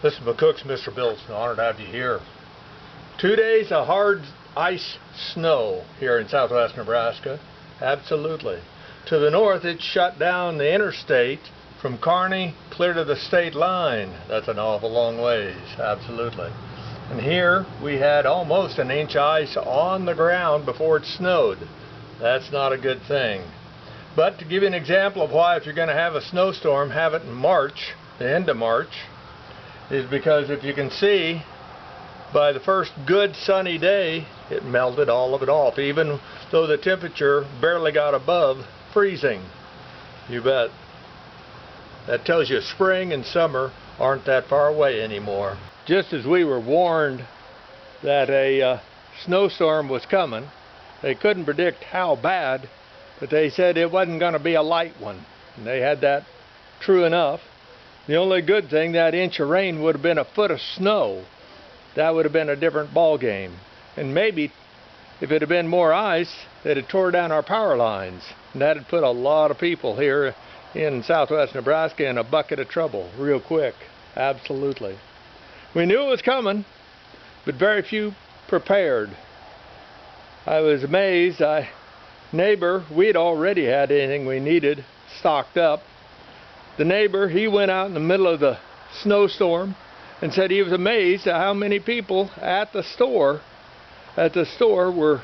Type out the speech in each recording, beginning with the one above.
This is McCook's Mr. Bills. Honored to have you here. 2 days of hard ice snow here in southwest Nebraska. Absolutely. To the north, it shut down the interstate from Kearney clear to the state line. That's an awful long ways. Absolutely. And here we had almost an inch of ice on the ground before it snowed. That's not a good thing. But to give you an example of why, if you're going to have a snowstorm, have it in March, the end of March, is because if you can see, by the first good sunny day, it melted all of it off, even though the temperature barely got above freezing. You bet. That tells you spring and summer aren't that far away anymore. Just as we were warned that a snowstorm was coming, they couldn't predict how bad, but they said it wasn't going to be a light one. And they had that true enough. The only good thing, that inch of rain would have been a foot of snow. That would have been a different ball game. And maybe if it had been more ice, they'd have tore down our power lines. And that had put a lot of people here in southwest Nebraska in a bucket of trouble real quick. Absolutely. We knew it was coming, but very few prepared. I was amazed. Neighbor, we'd already had anything we needed stocked up. The neighbor, he went out in the middle of the snowstorm and said he was amazed at how many people at the store were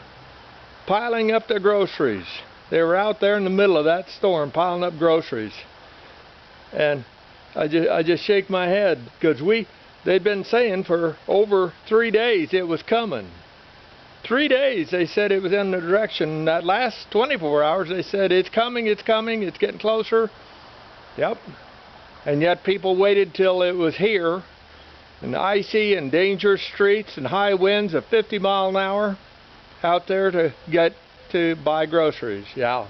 piling up their groceries. They were out there in the middle of that storm piling up groceries. And I just shake my head, because they'd been saying for over 3 days it was coming. 3 days they said it was in the direction. That last 24 hours they said it's coming, it's coming, it's getting closer. Yep. And yet people waited till it was here, and icy and dangerous streets and high winds of 50 miles an hour out there to get to buy groceries. Yeah.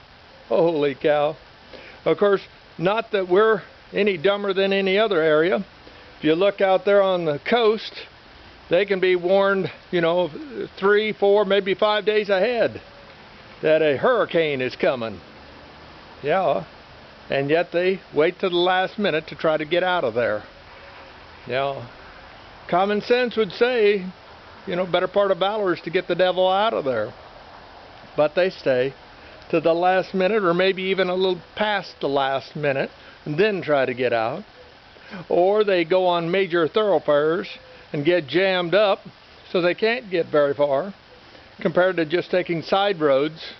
Holy cow. Of course, not that we're any dumber than any other area. If you look out there on the coast, they can be warned, 3, 4, maybe 5 days ahead that a hurricane is coming. Yeah. And yet they wait to the last minute to try to get out of there. Common sense would say, better part of valor is to get the devil out of there. But they stay to the last minute, or maybe even a little past the last minute, and then try to get out. Or they go on major thoroughfares and get jammed up so they can't get very far, compared to just taking side roads.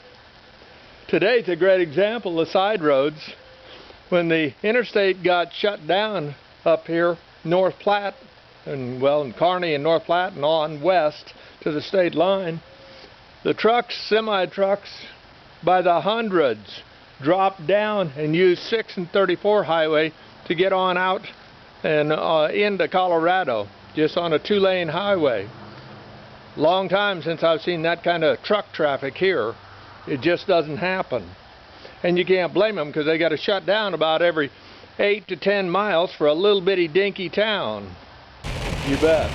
Today's a great example of side roads. When the interstate got shut down up here, North Platte, in Kearney and North Platte and on west to the state line, the trucks, semi-trucks, by the hundreds dropped down and used 6 and 34 highway to get on out and into Colorado, just on a 2-lane highway. Long time since I've seen that kind of truck traffic here. It just doesn't happen. And you can't blame them, because they got to shut down about every 8 to 10 miles for a little bitty dinky town. You bet.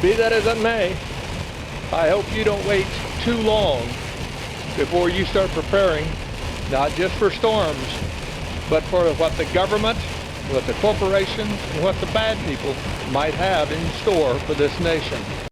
Be that as it may, I hope you don't wait too long before you start preparing, not just for storms, but for what the government, what the corporations, and what the bad people might have in store for this nation.